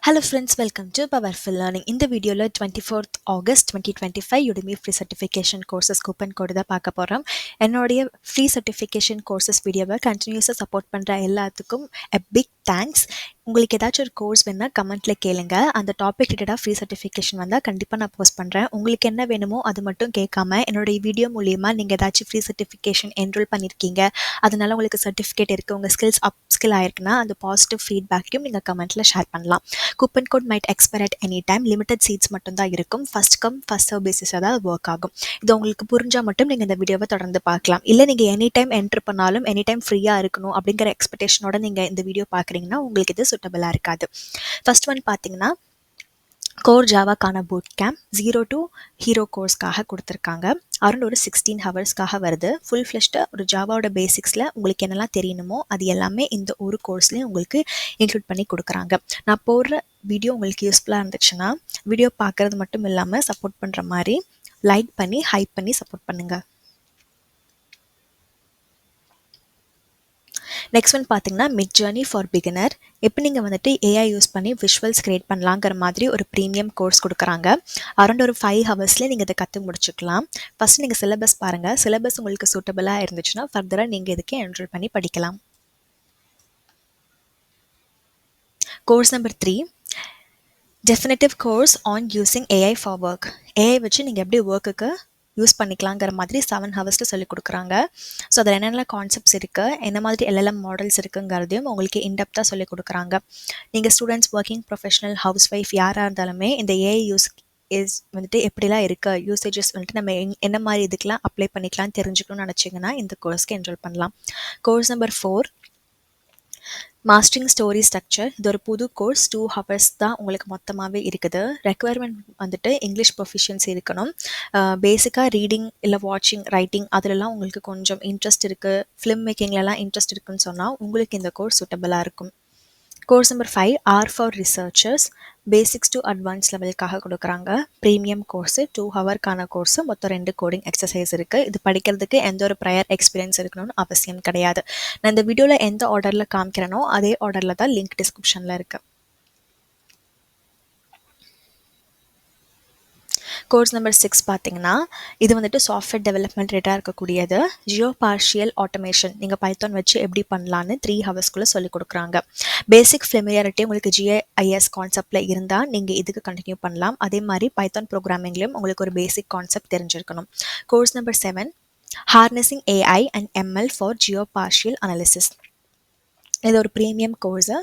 Hello friends, welcome to Powerful Learning. இந்த வீடியோல 24th August 2025 Udemy Free Certification Courses coupon code தான் பார்க்க போறோம். என்னுடைய Free Certification Courses வீடியோவை கண்டினியூஸாக சப்போர்ட் பண்ணுற எல்லாத்துக்கும் a big thanks. உங்களுக்கு ஏதாச்சும் ஒரு கோர்ஸ் வேணா கமெண்ட்ல கேளுங்க. அந்த டாபிக் ரிலேட்டடாக ஃப்ரீ சர்டிஃபிகேஷன் வந்தால் கண்டிப்பாக நான் போஸ்ட் பண்ணுறேன். உங்களுக்கு என்ன வேணுமோ அது மட்டும் கேட்காம என்னுடைய வீடியோ மூலியமாக நீங்கள் ஏதாச்சும் ஃப்ரீ சர்டிஃபிகேஷன் என்ரோல் பண்ணியிருக்கீங்க, அதனால உங்களுக்கு சர்டிஃபிகேட் இருக்குது, உங்கள் ஸ்கில்ஸ் அப் ஸ்கில் ஆயிருக்குன்னா அந்த பாசிட்டிவ் ஃபீட்பேக்கையும் நீங்கள் கமெண்ட்டில் ஷேர் பண்ணலாம். Coupon code might expire at any time, limited seats மட்டும் தான் இருக்கும். ஃபர்ஸ்ட் கம் ஃபர்ஸ்ட் சர்வ் பேசிஸாக தான் ஒர்க் ஆகும். இது உங்களுக்கு புரிஞ்சால் மட்டும் நீங்கள் இந்த வீடியோவை தொடர்ந்து பார்க்கலாம். இல்லை நீங்கள் எனி டைம் என்ட்ரு பண்ணாலும் எனி டைம் ஃப்ரீயாக இருக்கணும் அப்படிங்கிற எக்ஸ்பெக்டேஷனோட நீங்கள் இந்த வீடியோ பார்க்குறீங்கன்னா உங்களுக்கு இது சூட்டபிளாக இருக்காது. ஃபர்ஸ்ட் ஒன் பார்த்தீங்கன்னா கோர் ஜாவாக்கான பூட் கேம்ப் 0 to ஹீரோ கோர்ஸ்க்காக கொடுத்துருக்காங்க. அரௌண்ட் ஒரு 16 ஹவர்ஸ்க்காக வருது. ஃபுல் ஃப்ளெஷ்டாக ஒரு ஜாவாவோட பேசிக்ஸில் உங்களுக்கு என்னெல்லாம் தெரியணுமோ அது எல்லாமே இந்த ஒரு கோர்ஸ்லேயும் உங்களுக்கு இன்க்ளூட் பண்ணி கொடுக்குறாங்க. நான் போடுற வீடியோ உங்களுக்கு யூஸ்ஃபுல்லாக இருந்துச்சுன்னா வீடியோ பார்க்குறது மட்டும் இல்லாமல் சப்போர்ட் பண்ணுற மாதிரி லைக் பண்ணி ஹைப் பண்ணி சப்போர்ட் பண்ணுங்கள். நெக்ஸ்ட் ஒன் பார்த்தீங்கன்னா மிட் ஜர்னி ஃபார் பிகினர். இப்போ நீங்கள் வந்துட்டு ஏஐ யூஸ் பண்ணி விஷுவல்ஸ் கிரியேட் பண்ணலாங்கிற மாதிரி ஒரு ப்ரீமியம் கோர்ஸ் கொடுக்குறாங்க. அரௌண்ட் ஒரு 5 ஹவர்ஸ்லேயே நீங்கள் இதை கற்று முடிச்சுக்கலாம். ஃபஸ்ட்டு நீங்கள் சிலபஸ் பாருங்கள். சிலபஸ் உங்களுக்கு சூட்டபிளாக இருந்துச்சுன்னா ஃபர்தராக நீங்கள் இதுக்கு என்ரோல் பண்ணி படிக்கலாம். Course number 3, definitive course on using AI for work. AI வச்சு நீங்கள் எப்படி ஒர்க்குக்கு யூஸ் பண்ணிக்கலாங்கிற மாதிரி 7 ஹவர்ஸில் சொல்லிக் கொடுக்குறாங்க. ஸோ அதில் என்னென்ன கான்செப்ட்ஸ் இருக்குது, என்ன மாதிரி எல்எல்எம் மாடல்ஸ் இருக்குங்கிறதையும் உங்களுக்கு இன்டெப்த்தாக சொல்லிக் கொடுக்குறாங்க. நீங்கள் students, working professional, house wife யாராக இருந்தாலுமே இந்த ஏஐ வந்துட்டு எப்படிலாம் இருக்குது, யூசேஜஸ் வந்துட்டு நம்ம என்ன மாதிரி இதுக்கெலாம் அப்ளை பண்ணிக்கலாம்னு தெரிஞ்சுக்கணும்னு நினச்சிங்கன்னா இந்த கோர்ஸ்க்கு என்ரோல் பண்ணலாம். Course number 4, mastering story structure. இது ஒரு புது கோர்ஸ். 2 ஹவர்ஸ் தான் உங்களுக்கு மொத்தமாகவே இருக்குது. ரெக்குவயர்மெண்ட் வந்துட்டு இங்கிலீஷ் ப்ரொஃபிஷியன்சி இருக்கணும். பேசிக்காக ரீடிங் இல்லை வாட்சிங், ரைட்டிங் அதிலலாம் உங்களுக்கு கொஞ்சம் இன்ட்ரெஸ்ட் இருக்குது, ஃபிலிம் மேக்கிங்லலாம் இன்ட்ரெஸ்ட் இருக்குன்னு சொன்னால் உங்களுக்கு இந்த கோர்ஸ் சூட்டபிளாக இருக்கும். Course number 5, R for researchers. Basics to advance லெவலுக்காக கொடுக்குறாங்க. ப்ரீமியம் கோர்ஸு, 2 ஹவர்க்கான கோர்ஸு, மொத்தம் 2 கோடிங் எக்ஸசைஸ் இருக்குது. இது படிக்கிறதுக்கு எந்த ஒரு ப்ரையர் எக்ஸ்பீரியன்ஸ் இருக்கணும்னு அவசியம் கிடையாது. நான் இந்த வீடியோவில் எந்த ஆர்டரில் காமிக்கிறேனோ அதே ஆர்டரில் தான் லிங்க் டிஸ்கிரிப்ஷனில் இருக்குது. கோர்ஸ் நம்பர் 6 பார்த்தீங்கன்னா இது வந்துட்டு சாஃப்ட்வேர் டெவலப்மெண்ட் ரிலேட்டாக இருக்கக்கூடியது. ஜியோ பார்ஷியல் ஆட்டோமேஷன் நீங்கள் பைத்தான் வச்சு எப்படி பண்ணலான்னு 3 ஹவர்ஸ்க்குள்ளே சொல்லிக் கொடுக்குறாங்க. பேசிக் ஃபெமிலியாரிட்டி உங்களுக்கு ஜிஐஎஸ் கான்செப்டில் இருந்தால் நீங்கள் இதுக்கு கண்டினியூ பண்ணலாம். அதே மாதிரி பைத்தான் ப்ரோக்ராமிங்லேயும் உங்களுக்கு ஒரு பேசிக் கான்செப்ட் தெரிஞ்சிருக்கணும். Course number 7, harnessing AI and ML for Jio partial analysis. இது ஒரு ப்ரீமியம் கோர்ஸு.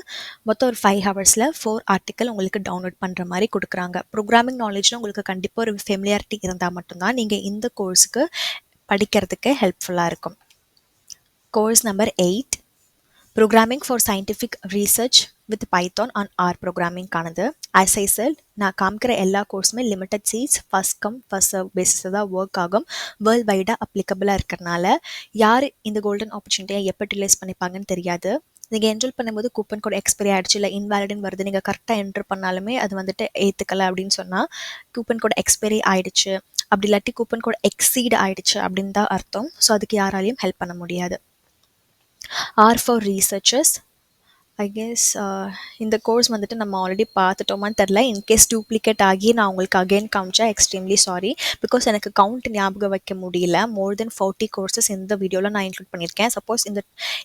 மொத்தம் ஒரு 5 ஹவர்ஸில் 4 ஆர்டிக்கல் உங்களுக்கு டவுன்லோட் பண்ணுற மாதிரி கொடுக்குறாங்க. ப்ரோக்ராமிங் நாலேஜில் உங்களுக்கு கண்டிப்பாக ஒரு ஃபெமிலியாரிட்டி இருந்தால் மட்டும்தான் நீங்கள் இந்த கோர்ஸுக்கு படிக்கிறதுக்கு ஹெல்ப்ஃபுல்லாக இருக்கும். Course number 8, programming for scientific research with Python and R ப்ரோக்ராமிங்கானது. ஆஸ் ஐ செட், நான் காமிக்கிற எல்லா கோர்ஸுமே limited seats, first come first serve பேசிஸில் தான் ஒர்க் ஆகும். வேர்ல்டு வைடாக அப்ளிகபிளாக இருக்கிறனால யார் இந்த கோல்டன் ஆப்பர்ச்சுனிட்டியை எப்போ யூட்டிலைஸ் பண்ணிப்பாங்கன்னு தெரியாது. நீங்கள் என்ரோல் பண்ணும்போது கூப்பன் கோட் எக்ஸ்பைரி ஆகிடுச்சு இல்லை இன்வேலிடுன்னு வருது, நீங்கள் கரெக்டாக என்ட்ரு பண்ணாலுமே அது வந்துட்டு ஏற்றுக்கலை அப்படின்னு சொன்னால் கூப்பன் கோட் எக்ஸ்பைரி ஆகிடுச்சு, அப்படி இல்லாட்டி கூப்பன் கோட் எக்ஸீட் ஆகிடுச்சு அப்படின்னு தான் அர்த்தம். ஸோ அதுக்கு யாராலையும் ஹெல்ப் பண்ண முடியாது. Or for researchers. I guess இந்த கோர்ஸ் வந்துட்டு நம்ம ஆல்ரெடி பார்த்துட்டோமான்னு தெரில. இன்கேஸ் டூப்ளிகேட் ஆகி நான் உங்களுக்கு அகெயின் காமிச்சா எக்ஸ்ட்ரீம்லி சாரி. பிகாஸ் எனக்கு கவுண்ட் ஞாபகம் வைக்க முடியல. மோர் தென் 40 கோர்சஸ் இந்த வீடியோவில் நான் இன்க்ளூட் பண்ணியிருக்கேன். சப்போஸ்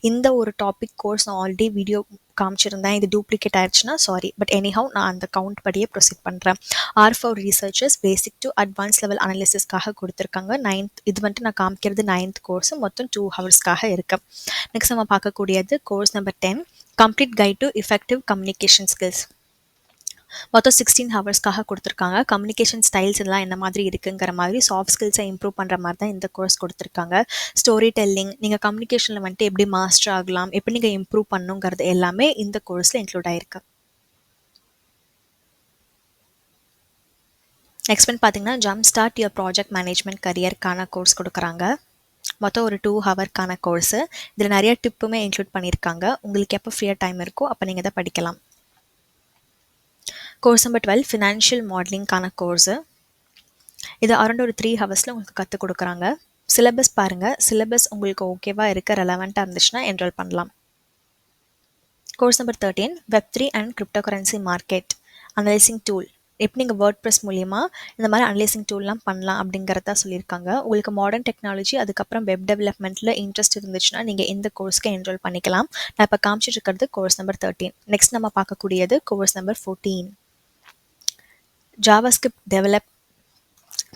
இந்த ஒரு டாபிக் கோர்ஸ் நான் ஆல்ரெடி வீடியோ காமிச்சிருந்தேன், இது டூப்ளிகேட் ஆயிடுச்சுன்னா சாரி. பட் எனிஹவ் நான் அந்த கவுண்ட் படியே ப்ரொசீட் பண்ணுறேன். R for researchers, basic to advance level அனாலிசிஸ்க்காக கொடுத்துருக்காங்க. 9th இது வந்துட்டு நான் காமிக்கிறது 9th கோர்ஸ். மொத்தம் 2 ஹவர்ஸ்க்காக இருக்கு. நெக்ஸ்ட் நம்ம பார்க்கக்கூடியது course number 10, complete guide to effective communication skills. மொத்தம் 16 ஹவர்ஸ்க்காக கொடுத்துருக்காங்க. கம்யூனிகேஷன் ஸ்டைல்ஸ் எல்லாம் என்ன மாதிரி இருக்குங்கிற மாதிரி சாஃப்ட் ஸ்கில்ஸை இம்ப்ரூவ் பண்ணுற மாதிரி தான் இந்த கோர்ஸ் கொடுத்துருக்காங்க. ஸ்டோரி டெல்லிங், நீங்கள் கம்யூனிகேஷனில் வந்துட்டு எப்படி மாஸ்டர் ஆகலாம், எப்படி நீங்கள் இம்ப்ரூவ் பண்ணுங்கிறது எல்லாமே இந்த கோர்ஸில் இன்க்ளூட் ஆயிருக்கு. நெக்ஸ்ட் ஒன் பார்த்தீங்கன்னா jump start your project management கரியருக்கான கோர்ஸ் கொடுக்குறாங்க. மொத்தம் ஒரு 2 ஹவர்க்கான கோர்ஸு. இதில் நிறைய டிப்புமே இன்க்ளூட் பண்ணியிருக்காங்க. உங்களுக்கு எப்போ ஃப்ரீயாக டைம் இருக்கோ அப்போ நீங்கள் இதை படிக்கலாம். கோர்ஸ் நம்பர் 12, ஃபினான்ஷியல் மாடலிங்கான கோர்ஸு. இது அரௌண்ட் ஒரு 3 ஹவர்ஸில் உங்களுக்கு கற்றுக் கொடுக்குறாங்க. சிலபஸ் பாருங்கள். சிலபஸ் உங்களுக்கு ஓகேவா இருக்க ரெலவெண்ட்டாக இருந்துச்சுன்னா என்ரோல் பண்ணலாம். Course number 13, Web3 and crypto currency market. Analysing tool எப்படி நீங்கள் வேர்ட்ப்ரெஸ் மூலியமா இந்த மாதிரி அனலைசிங் டூல்லாம் பண்ணலாம் அப்படிங்கிறதா சொல்லியிருக்காங்க. உங்களுக்கு மாடர்ன் டெக்னாலஜி அதுக்கப்புறம் வெப் டெவலப்மெண்ட்டில் இன்ட்ரெஸ்ட் இருந்துச்சுன்னா நீங்கள் இந்த கோர்ஸ்க்கு என்ரோல் பண்ணிக்கலாம். நான் இப்போ காமிச்சிட்டு இருக்கிறது கோர்ஸ் நம்பர் 13. நெக்ஸ்ட் நம்ம பார்க்கக்கூடியது கோர்ஸ் நம்பர் 14. ஜாவாஸ்கிரிப்ட் டெவலப்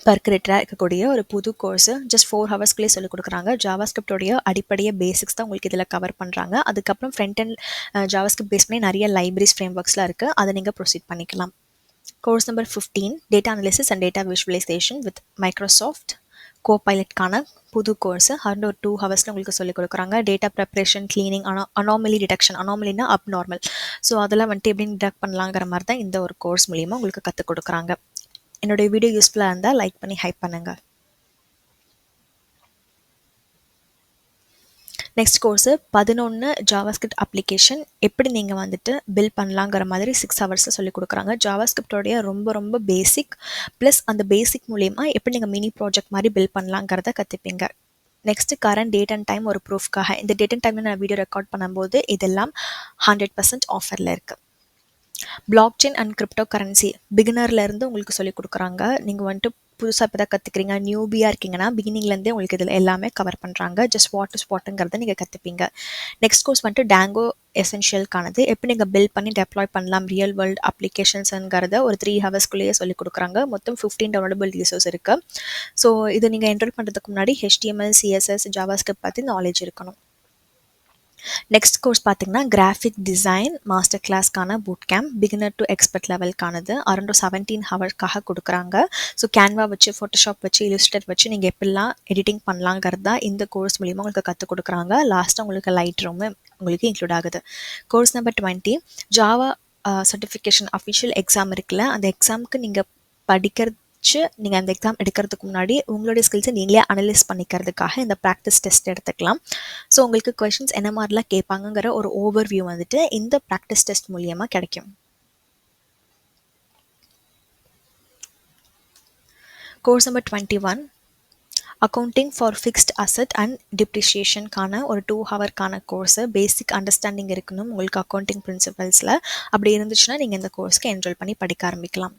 பர்க்ரேட்டராக இருக்கக்கூடிய ஒரு புது கோர்ஸ். ஜஸ்ட் 4 ஹவர்ஸ்க்குள்ளே சொல்லிக் கொடுக்குறாங்க. ஜாவாஸ்கிரிப்டோடைய அடிப்படைய பேசிக்ஸ் தான் உங்களுக்கு இதில் கவர் பண்ணுறாங்க. அதுக்கப்புறம் ஃப்ரண்ட் அண்ட் ஜாவாஸ்கிரிப்ட் பேஸ் பண்ணி நிறைய லைப்ரரிஸ் ஃப்ரேம் ஒர்க்ஸ்லாம் இருக்குது. அதை நீங்கள் ப்ரொசீட் பண்ணிக்கலாம். Course number 15 data analysis and data visualization with Microsoft கோபைலட்கான புது கோர்ஸ். ஒரு 2 ஹவர்ஸில் உங்களுக்கு சொல்லிக் கொடுக்குறாங்க. Data preparation, cleaning, anomaly detection, அனாமலினா அப் நார்மல், ஸோ அதெல்லாம் வந்துட்டு எப்படி டிடெக்ட் பண்ணலாங்கிற மாதிரி தான் இந்த ஒரு கோர்ஸ் மூலியமாக உங்களுக்கு கற்றுக் கொடுக்குறாங்க. என்னுடைய வீடியோ யூஸ்ஃபுல்லாக இருந்தால் லைக் பண்ணி ஹைப் பண்ணுங்கள். நெக்ஸ்ட் கோர்ஸு 11 ஜாவாஸ்கிரிப்ட் அப்ளிகேஷன் எப்படி நீங்கள் வந்துட்டு பில்ட் பண்ணலாங்கிற மாதிரி 6 ஹவர்ஸில் சொல்லிக் கொடுக்குறாங்க. ஜாவாஸ்கிரிப்டோடைய ரொம்ப ரொம்ப பேசிக் ப்ளஸ் அந்த பேசிக் மூலயமா எப்படி நீங்கள் மினி ப்ராஜெக்ட் மாதிரி பில்ட் பண்ணலாங்கிறத கற்றுப்பீங்க. Next current date and time ஒரு ப்ரூஃப்காக இந்த டேட் அண்ட் டைமில் நான் வீடியோ ரெக்கார்ட் பண்ணும்போது இதெல்லாம் 100% ஆஃபரில் இருக்குது. Blockchain and cryptocurrency பிகினர்லேருந்து உங்களுக்கு சொல்லிக் கொடுக்குறாங்க. நீங்கள் வந்துட்டு புதுசாக இப்போ தான் கற்றுக்கிறீங்க, நியூபியாக இருக்கீங்கன்னா பிகினிங்லேருந்தே உங்களுக்கு இதில் எல்லாமே கவர் பண்ணுறாங்க. ஜஸ்ட் ஸ்பாட்டுங்கிறத நீங்கள் கற்றுப்பீங்க. நெக்ஸ்ட் கோர்ஸ் வந்துட்டு டேங்கோ எசென்ஷியல்கானது எப்படி நீங்கள் பில்ட் பண்ணி டெப்ளாய் பண்ணலாம் ரியல் வேர்ல்டு அப்ளிகேஷன்ஸுங்கிறத ஒரு 3 ஹவர்ஸ்க்குள்ளேயே சொல்லிக் கொடுக்குறாங்க. மொத்தம் 15 டவுன்லோடபிள் ரிசோர்ஸ் இருக்குது. ஸோ இது நீங்கள் என்ரோல் பண்ணுறதுக்கு முன்னாடி HTML, CSS, ஜாவாஸ்கிரிப்ட் பற்றி நாலேஜ் இருக்கணும். நெக்ஸ்ட் கோர்ஸ் பார்த்தீங்கன்னா கிராஃபிக் டிசைன் மாஸ்டர் கிளாஸ்க்கான boot camp beginner to expert லெவலுக்கானது அரௌண்ட் 17 ஹவர்ஸ்க்காக கொடுக்குறாங்க. ஸோ கேன்வா வச்சு, ஃபோட்டோஷாப் வச்சு, இல்லுஸ்ட்ரேட் வச்சு நீங்கள் எப்படிலாம் எடிட்டிங் பண்ணலாங்கிறது தான் இந்த கோர்ஸ் மூலிமா உங்களுக்கு கற்றுக் கொடுக்குறாங்க. லாஸ்ட்டாக உங்களுக்கு லைட் ரூம் உங்களுக்கு இன்க்ளூட் ஆகுது. Course number 20 Java certification official exam இருக்குல்ல, அந்த எக்ஸாமுக்கு நீங்கள் படிக்கிறது நீங்கள் அந்த எக்ஸாம் எடுக்கிறதுக்கு முன்னாடி உங்களுடைய ஸ்கில்ஸை நீங்களே அனலைஸ் பண்ணிக்கிறதுக்காக இந்த ப்ராக்டிஸ் டெஸ்ட் எடுத்துக்கலாம். ஸோ உங்களுக்கு கொஷின்ஸ் என்ன மாதிரிலாம் கேட்பாங்கங்கிற ஒரு ஓவர்வியூ வந்துட்டு இந்த ப்ராக்டிஸ் டெஸ்ட் மூலியமாக கிடைக்கும். Course number 21 accounting for fixed asset and டிப்ரிஷியேஷனுக்கான ஒரு 2 ஹவர்க்கான கோர்ஸு. பேசிக் அண்டர்ஸ்டாண்டிங் இருக்கணும் உங்களுக்கு அக்கௌண்டிங் பிரின்சிபல்ஸில். அப்படி இருந்துச்சுன்னா நீங்கள் இந்த கோர்ஸ்க்கு என்ரோல் பண்ணி படிக்க ஆரம்பிக்கலாம்.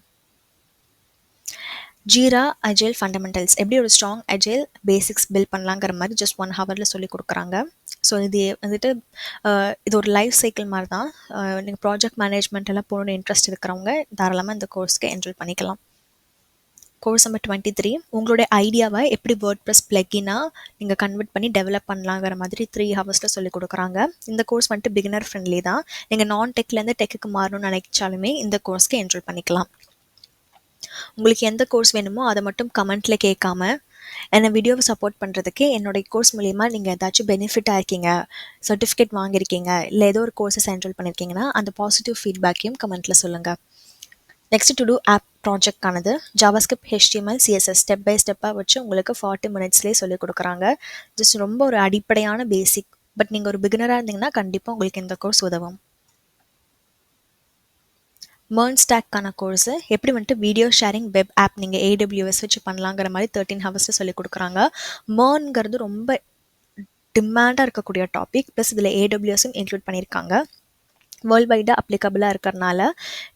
ஜீரா அஜைல் ஃபண்டமெண்டல்ஸ் எப்படி ஒரு ஸ்ட்ராங் அஜைல் பேசிக்ஸ் பில்ட் பண்ணலாங்கிற மாதிரி ஜஸ்ட் 1 ஹவரில் சொல்லி கொடுக்குறாங்க. ஸோ இது வந்துட்டு இது ஒரு லைஃப் சைக்கிள் மாதிரி தான். நீங்கள் ப்ராஜெக்ட் மேனேஜ்மெண்ட் எல்லாம் போகணுன்னு இன்ட்ரெஸ்ட் இருக்கிறவங்க தாராளமாக இந்த கோர்ஸ்க்கு என்ரோல் பண்ணிக்கலாம். கோர்ஸ் நம்பர் 23 உங்களுடைய ஐடியாவை எப்படி வேர்ட்ப்ரெஸ் பிளக்கினாக நீங்கள் கன்வெர்ட் பண்ணி டெவலப் பண்ணலாங்கிற மாதிரி 3 ஹவர்ஸில் சொல்லி கொடுக்குறாங்க. இந்த கோர்ஸ் வந்துட்டு பிகினர் ஃப்ரெண்ட்லி தான். நீங்கள் நான் டெக்லேருந்து டெக்குக்கு மாறணும்னு நினைச்சாலுமே இந்த கோர்ஸ்க்கு என்ரோல் பண்ணிக்கலாம். உங்களுக்கு எந்த கோர்ஸ் வேணுமோ அதை மட்டும் கமெண்ட்டில் கேட்காம என்னை வீடியோவை சப்போர்ட் பண்ணுறதுக்கு என்னோடய கோர்ஸ் மூலிமா நீங்கள் ஏதாச்சும் பெனிஃபிட்டாக இருக்கீங்க, சர்டிஃபிகேட் வாங்கியிருக்கீங்க, இல்லை ஏதோ ஒரு கோர்ஸஸ் என்ரோல் பண்ணியிருக்கீங்கன்னா அந்த பாசிட்டிவ் ஃபீட்பேக்கையும் கமெண்ட்டில் சொல்லுங்கள். நெக்ஸ்ட் டு டூ ஆப் ப்ராஜெக்டானது JavaScript, HTML, CSS step by ஸ்டெப்பாக வச்சு உங்களுக்கு 40 மினிட்ஸ்லேயே சொல்லிக் கொடுக்குறாங்க. ஜஸ்ட் ரொம்ப ஒரு அடிப்படையான பேசிக். பட் நீங்கள் ஒரு பிகினராக இருந்தீங்கன்னா கண்டிப்பாக உங்களுக்கு இந்த கோர்ஸ் உதவும். MERN ஸ்டாக்கான கோர்ஸு எப்படி வந்துட்டு வீடியோ ஷேரிங் வெப் ஆப் நீங்கள் AWS வச்சு பண்ணலாங்கிற மாதிரி 13 ஹவர்ஸில் சொல்லிக் கொடுக்குறாங்க. MERNங்கிறது ரொம்ப டிமாண்டாக இருக்கக்கூடிய டாபிக். ப்ளஸ் இதில் AWSம் இன்க்ளூட் பண்ணியிருக்காங்க. வேர்ல்டு வைடாக அப்ளிகபிளாக இருக்கிறனால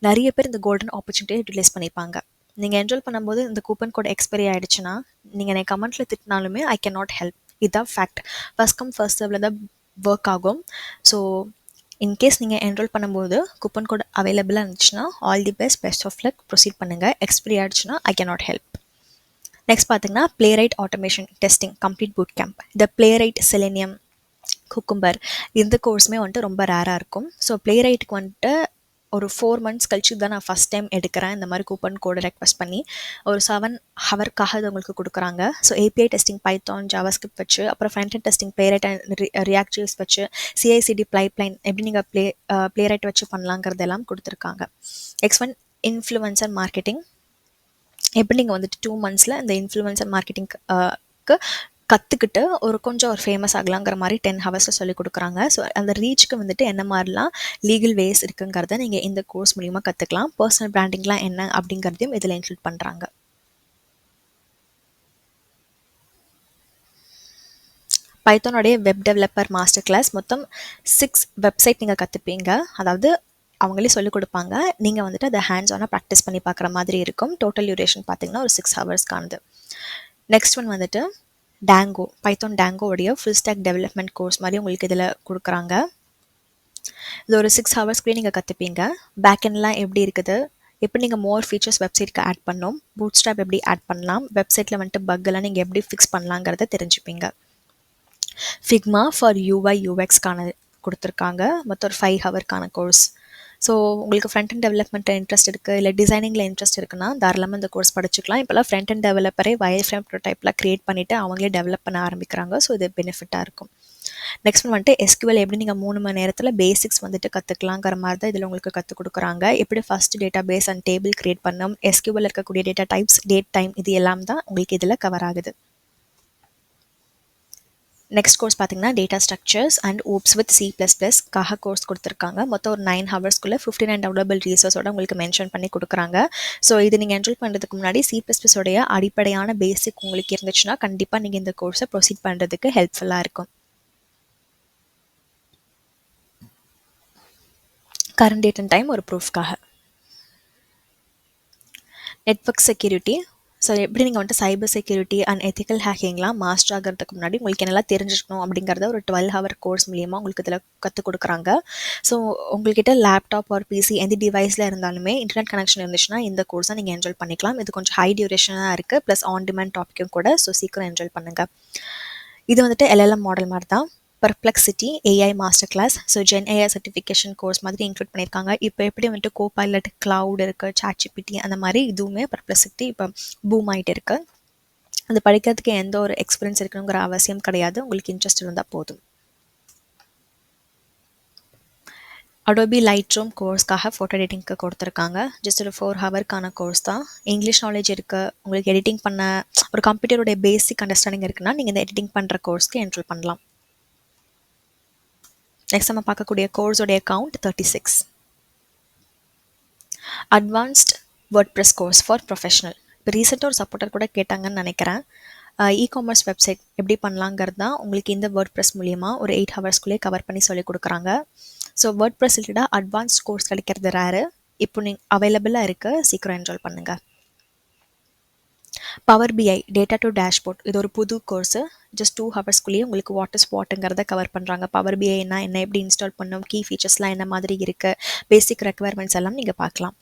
நிறைய பேர் இந்த கோல்டன் ஆப்பர்ச்சுனிட்டியை யூட்டிலைஸ் பண்ணிப்பாங்க. நீங்கள் என்ரோல் பண்ணும்போது இந்த கூப்பன் கோட் எக்ஸ்பைரி ஆகிடுச்சுன்னா நீங்கள் என்னை கமெண்ட்டில் திட்டினாலுமே ஐ கேன் நாட் ஹெல்ப். இதுதான் ஃபேக்ட். ஃபர்ஸ்ட் கம் ஃபர்ஸ்ட் சர்வில் தான் ஒர்க் ஆகும். ஸோ இன்கேஸ் நீங்கள் என்ரோல் பண்ணும்போது கூப்பன் கோட் அவைலபிளாக இருந்துச்சுன்னா all the best of luck, proceed பண்ணுங்கள். எக்ஸ்பைரி ஆகிடுச்சுன்னா I can not help. Next பார்த்தீங்கன்னா Playwright automation testing complete boot camp. இந்த பிளேரைட், செலேனியம், குக்கும்பர் இந்த கோர்ஸுமே வந்துட்டு ரொம்ப ரேராக இருக்கும். ஸோ பிளேரைட்டுக்கு வந்துட்டு ஒரு 4 months கழிச்சு தான் நான் ஃபஸ்ட் டைம் எடுக்கிறேன். இந்த மாதிரி கூப்பன் கோடு ரெக்வஸ்ட் பண்ணி ஒரு 7 ஹவர்க்காக அது உங்களுக்கு கொடுக்குறாங்க. So API testing Python, JavaScript வச்சு, அப்புறம் front and testing playwright and react JS வச்சு, CI/CD பைப்லைன் எப்படி நீங்கள் பிளேரைட் வச்சு பண்ணலாங்கிறதெல்லாம் கொடுத்துருக்காங்க. X1 இன்ஃப்ளூயன்சர் மார்க்கெட்டிங் எப்படி நீங்கள் வந்துட்டு 2 monthsல இந்த இன்ஃப்ளூயன்சர் மார்க்கெட்டிங்க்கு கற்றுக்கிட்டு கொஞ்சம் ஒரு ஃபேமஸ் ஆகலாங்கிற மாதிரி 10 ஹவர்ஸில் சொல்லிக் கொடுக்குறாங்க. ஸோ அந்த ரீச்சுக்கு வந்துட்டு என்ன மாதிரிலாம் லீகல் வேஸ் இருக்குங்கிறத நீங்கள் இந்த கோர்ஸ் மூலிமா கற்றுக்கலாம். பர்சனல் பிராண்டிங்லாம் என்ன அப்படிங்கிறதையும் இதில் இன்க்ளூட் பண்ணுறாங்க. பைத்தானுடைய வெப் டெவலப்பர் மாஸ்டர் கிளாஸ் மொத்தம் 6 வெப்சைட் நீங்கள் கற்றுப்பீங்க. அதாவது அவங்களே சொல்லிக் கொடுப்பாங்க. நீங்கள் வந்துட்டு அதை ஹேண்ட்ஸ் ஆனாக ப்ராக்டிஸ் பண்ணி பார்க்குற மாதிரி இருக்கும். டோட்டல் டியூரேஷன் பார்த்தீங்கன்னா ஒரு 6 ஹவர்ஸ்க்கானது. நெக்ஸ்ட் ஒன் வந்துட்டு டேங்கோ, பைத்தான் டேங்கோடைய ஃபுல் ஸ்டாக் டெவலப்மெண்ட் கோர்ஸ் மாதிரி உங்களுக்கு இதில் கொடுக்குறாங்க. இது ஒரு 6 ஹவர்ஸ்க்குள்ளே நீங்கள் கற்றுப்பீங்க. பேக்கெண்ட்லாம் எப்படி இருக்குது, எப்படி நீங்கள் மோர் ஃபீச்சர்ஸ் வெப்சைட்க்கு ஆட் பண்ணணும், பூட்ஸ்ட்ராப் எப்படி ஆட் பண்ணலாம், வெப்சைட்டில் வந்துட்டு பக்கெல்லாம் நீங்கள் எப்படி ஃபிக்ஸ் பண்ணலாங்கிறத தெரிஞ்சுப்பீங்க. ஃபிக்மா ஃபார் யூஐ யூஎக்ஸ்க்கான கொடுத்துருக்காங்க. மொத்தம் ஒரு 5 ஹவர்க்கான கோர்ஸ். ஸோ உங்களுக்கு ஃப்ரண்ட் அண்ட் டெவலப்மெண்ட்டில் இன்ட்ரெஸ்ட் இருக்குது, இல்லை டிசைனிங்கில் இன்ட்ரெஸ்ட் இருக்குன்னா தாராளமாக இந்த கோர்ஸ் படிச்சுக்கலாம். இப்போலாம் ஃப்ரண்ட் அண்ட் டெவலப்பரே வயர் ஃப்ரேம் ப்ரோடைப்லாம் க்ரியேட் பண்ணிவிட்டு அவங்களே டெவலப் பண்ண ஆரம்பிக்கிறாங்க. ஸோ இது பெனிஃபிட்டாக இருக்கும். நெக்ஸ்ட் ஒன் வந்துட்டு SQL எப்படி நீங்கள் 3 மணி நேரத்தில் பேசிக்ஸ் வந்துட்டு கற்றுக்கலாங்கிற மாதிரி தான் இதில் உங்களுக்கு கற்றுக் கொடுக்குறாங்க. எப்படி first database and table create பண்ணணும், SQL இருக்கக்கூடிய டேட்டா டைப்ஸ், டேட் டைம், இது எல்லாம் தான் உங்களுக்கு இதில் கவர் ஆகுது. நெக்ஸ்ட் கோர்ஸ் பார்த்தீங்கன்னா data structures and OOPS with C++க்காக கோர்ஸ் கொடுத்துருக்காங்க. மொத்தம் ஒரு 9 ஹவர்ஸ்க்குள்ளே 59 டெவலபிள் ரிசோர்ஸோட உங்களுக்கு மென்ஷன் பண்ணி கொடுக்குறாங்க. ஸோ இது நீங்கள் என்ரோல் பண்ணுறதுக்கு முன்னாடி C++ உடைய அடிப்படையான பேசிக் உங்களுக்கு இருந்துச்சுன்னா கண்டிப்பாக நீங்கள் இந்த கோர்ஸை ப்ரொசீட் பண்ணுறதுக்கு ஹெல்ப்ஃபுல்லாக இருக்கும். கரண்ட் டேட் அண்ட் டைம் ஒரு ப்ரூஃப்காக. Network security. ஸோ எப்படி நீங்கள் வந்துட்டு சைபர் செக்யூரிட்டி அண்ட் எத்திக்கல் ஹேக்கிங்லாம் மாஸ்டர் ஆகிறதுக்கு முன்னாடி உங்களுக்கு என்னெல்லாம் தெரிஞ்சிருக்கணும் அப்படிங்கிறத ஒரு 12 ஹவர் கோர்ஸ் மூலியமாக உங்களுக்கு இதில் கற்றுக் கொடுக்குறாங்க. ஸோ உங்கள்கிட்ட லேப்டாப் ஒரு பிசி எந்த டிவைஸில் இருந்தாலுமே இன்டர்நெட் கனெக்ஷன் இருந்துச்சுன்னா இந்த கோர்ஸை நீங்கள் என்ஜாய் பண்ணிக்கலாம். இது கொஞ்சம் ஹை டியூரேஷனாக இருக்குது, ப்ளஸ் ஆன் டிமாண்ட் டாப்பிக்கும் கூட. ஸோ சீக்கிரம் என்ஜாய் பண்ணுங்கள். இது வந்துட்டு LLM மாடல் மாதிரி தான். Perplexity AI master class, so Gen AI certification course மாதிரி இன்க்ளூட் பண்ணியிருக்காங்க. இப்போ எப்படி வந்துட்டு கோபைலட், கிளவுட் இருக்குது, ChatGPT, அந்த மாதிரி இதுவுமே பெர்ப்ளெக்சிட்டி இப்போ பூம் ஆகிட்டு இருக்கு. அது படிக்கிறதுக்கு எந்த ஒரு எக்ஸ்பீரியன்ஸ் இருக்கணுங்கிற அவசியம் கிடையாது, உங்களுக்கு இன்ட்ரெஸ்ட் இருந்தால் போதும். அடோபி லைட்ரூம் கோர்ஸ்க்காக ஃபோட்டோ எடிட்டிங்க்கு கொடுத்துருக்காங்க. ஜஸ்ட் ஒரு 4 ஹவர்க்கான கோர்ஸ் தான். இங்கிலீஷ் நாலேஜ் இருக்குது, உங்களுக்கு எடிட்டிங் பண்ண ஒரு கம்ப்யூட்டருடைய பேசிக் அண்டர்ஸ்டாண்டிங் இருக்குன்னா நீங்கள் இந்த எடிட்டிங் பண்ணுற கோர்ஸ்க்கு என்ரோல் பண்ணலாம். நெக்ஸ்ட் நம்ம பார்க்கக்கூடிய கோர்ஸோடைய account 36. Advanced WordPress course for professional. இப்போ ரீசெண்டாக ஒரு சப்போர்ட்டர் கூட கேட்டாங்கன்னு நினைக்கிறேன். இ-காமர்ஸ் வெப்சைட் எப்படி பண்ணலாங்கிறது தான் உங்களுக்கு இந்த வேர்ட்ப்ரெஸ் மூலியமாக ஒரு 8 ஹவர்ஸ்க்குள்ளே கவர் பண்ணி சொல்லிக் கொடுக்குறாங்க. ஸோ வேர்ட்ப்ரெஸ் ரிலேட்டடாக அட்வான்ஸ்ட் கோர்ஸ் கிடைக்கிறது ரேரு. இப்போ நீங்கள் அவைலபிளாக இருக்குது, சீக்கிரம் என்ரோல் பண்ணுங்கள். Power BI data to dashboard, இது ஒரு புது கோர்ஸு. ஜஸ்ட் 2 ஹவர்ஸ்க்குள்ளேயே உங்களுக்கு வாட் இஸ் வாட்டுங்கிறத கவர் பண்ணுறாங்க. பவர் BIனா என்ன, எப்படி இன்ஸ்டால் பண்ணணும், கீ ஃபீச்சர்ஸ்லாம் என்ன மாதிரி இருக்குது, பேசிக் ரெக்குவயர்மெண்ட்ஸ் எல்லாம் நீங்கள் பார்க்கலாம்.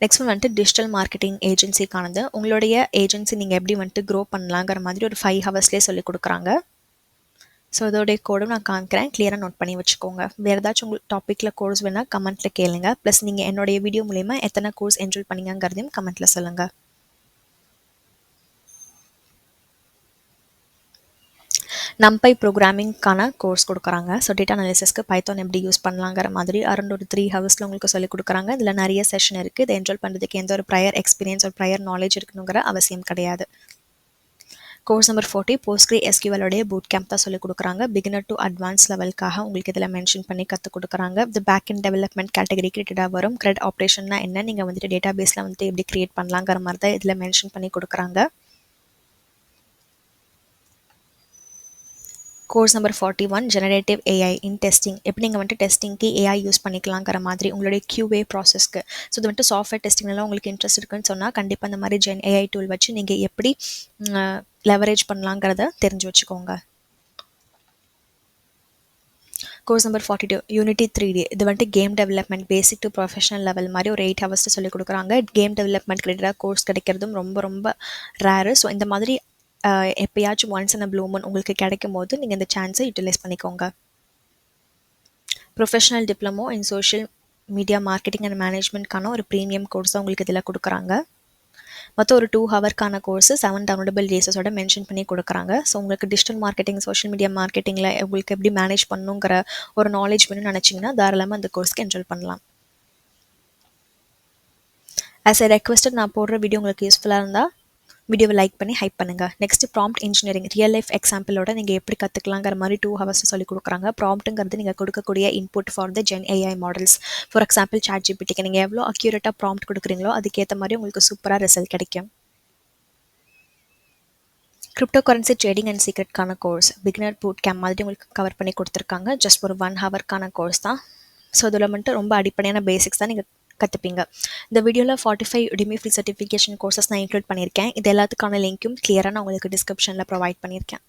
நெக்ஸ்ட் ஒன் வந்துட்டு டிஜிட்டல் மார்க்கெட்டிங் ஏஜென்சிக்கானது. உங்களுடைய ஏஜென்சி நீங்கள் எப்படி வந்துட்டு க்ரோ பண்ணலாங்கிற மாதிரி ஒரு 5 ஹவர்ஸ்லேயே சொல்லிக் கொடுக்குறாங்க. ஸோ இதோடைய கோடும் நான் காமிக்கிறேன், கிளியராக நோட் பண்ணி வச்சுக்கோங்க. வேறு ஏதாச்சும் உங்களுக்கு டாப்பிக்கில் கோர்ஸ் வேணால் கமெண்ட்டில் கேளுங்க. ப்ளஸ் நீங்கள் என்னுடைய வீடியோ மூலிமா எத்தனை கோர்ஸ் என்ரோல் பண்ணிங்கிறதையும் கமெண்ட்டில் சொல்லுங்கள். நம்பை ப்ரோக்ராமிங்கான கோர்ஸ் கொடுக்குறாங்க. ஸோ டேட்டா அனாலிசிஸ்க்கு பைத்தான் எப்படி யூஸ் பண்ணலாங்கிற மாதிரி அரௌண்ட் ஒரு 3 ஹவர்ஸில் உங்களுக்கு சொல்லிக் கொடுக்குறாங்க. இதில் நிறைய செஷன் இருக்குது. இதை என்ரோல் பண்ணுறதுக்கு எந்த ஒரு ப்ரையர் எக்ஸ்பீரியன்ஸ் ஒரு ப்ரையர் நாலேஜ் இருக்கணுங்கிற அவசியம் கிடையாது. கோர்ஸ் நம்பர் 40 PostgreSQL உடைய பூட் கேம்ப் தான் சொல்லிக் கொடுக்குறாங்க. பிகினர் டு அட்வான்ஸ் லெவலுக்காக உங்களுக்கு இதில் மென்ஷன் பண்ணி கற்றுக் கொடுக்குறாங்க. இந்த பேக் அண்ட் டெவலப்மெண்ட் கேட்டகரிக்கு ரிலேட்டடாக வரும். கிரெட் ஆப்ரேஷன்னா என்ன, நீங்கள் வந்துட்டு டேட்டா பேஸில் வந்துட்டு எப்படி கிரியேட் பண்ணலாங்கிற மாதிரி தான் இதில் மென்ஷன் பண்ணி கொடுக்குறாங்க. கோர்ஸ் நம்பர் 41 ஜெனரேட்டிவ் AI இன் டெஸ்டிங், எப்படி நீங்கள் வந்துட்டு டெஸ்டிங்க்கு AI யூஸ் பண்ணிக்கலாங்கிற மாதிரி உங்களுடைய QA ப்ராசஸ்க்கு. ஸோ இது வந்துட்டு சாஃப்ட்வேர் டெஸ்டிங்லாம் உங்களுக்கு இன்ட்ரெஸ்ட் இருக்குன்னு சொன்னால் கண்டிப்பாக இந்த மாதிரி ஜென் AI டூல் வச்சு நீங்கள் எப்படி லெவரேஜ் பண்ணலாங்கிறத தெரிஞ்சு வச்சுக்கோங்க. கோர்ஸ் நம்பர் 42 யூனிட்டி 3D, இது வந்துட்டு game development basic to professional level மாதிரி ஒரு 8 ஹவர்ஸ் சொல்லிக் கொடுக்குறாங்க. கேம் டெவலப்மெண்ட் ரிலேட்டடாக கோர்ஸ் கிடைக்கிறதும் ரொம்ப ரொம்ப ரேரு. ஸோ இந்த மாதிரி எப்பயாச்சும் once in a blue moon உங்களுக்கு கிடைக்கும் போது நீங்கள் இந்த சான்ஸை யூட்டிலைஸ் பண்ணிக்கோங்க. Professional diploma in social media marketing and மேனேஜ்மெண்ட்கான ஒரு ப்ரீமியம் கோர்ஸ் தான் உங்களுக்கு இதில் கொடுக்குறாங்க. மொத்தம் ஒரு 2 ஹவர்க்கான கோர்ஸு 7 டவுன்லோடபிள் ரேசஸோட மென்ஷன் பண்ணி கொடுக்குறாங்க. ஸோ உங்களுக்கு டிஜிட்டல் மார்க்கெட்டிங், சோஷியல் மீடியா மார்க்கெட்டிங்கில் உங்களுக்கு எப்படி மேனேஜ் பண்ணணுங்கிற ஒரு நாலேஜ் வேணும்னு நினச்சிங்கன்னா தாராளமாக அந்த கோர்ஸ்க்கு என்ரோல் பண்ணலாம். ஆஸ் எ ரெக்வெஸ்டட் நான் போடுற வீடியோ உங்களுக்கு யூஸ்ஃபுல்லாக இருந்தால் வீடியோவை லைக் பண்ணி ஹைப் பண்ணுங்கள். Next prompt engineering real life எக்ஸாம்பிளோட நீங்கள் எப்படி கற்றுக்கலாங்கிற மாதிரி 2 ஹவர்ஸ் சொல்லிக் கொடுக்குறாங்க. ப்ராம்ப்ட்டுங்கிறது நீங்கள் கொடுக்கக்கூடிய input for the gen AI models. For example ChatGPTக்கு நீங்கள் எவ்வளோ அக்யூரேட்டாக ப்ராம்ப்ட் கொடுக்குறீங்களோ அதுக்கேற்ற மாதிரி உங்களுக்கு சூப்பராக ரிசல்ட் கிடைக்கும். கிரிப்டோ கரன்சி ட்ரேடிங் அண்ட் சீக்ரெட்கான கோர்ஸ் பிகினர் பூட் கேம்ப் மாதிரி உங்களுக்கு கவர் பண்ணி கொடுத்துருக்காங்க. ஜஸ்ட் ஒரு 1 ஹவர்க்கான கோர்ஸ் தான். ஸோ இதில் வந்துட்டு ரொம்ப அடிப்படையான பேசிக்ஸ் தான் நீங்கள் கற்றுப்பீங்க. இந்த வீடியோவில் 45 Udemy ஃப்ரீ சர்டிஃபிகேஷன் கோர்சஸ் நான் இன்க்ளூட் பண்ணியிருக்கேன். இது எல்லாத்துக்கான லிங்க்கும் கிளியராக நான் உங்களுக்கு டிஸ்கிரிப்ஷனில் ப்ரொவைட் பண்ணியிருக்கேன்.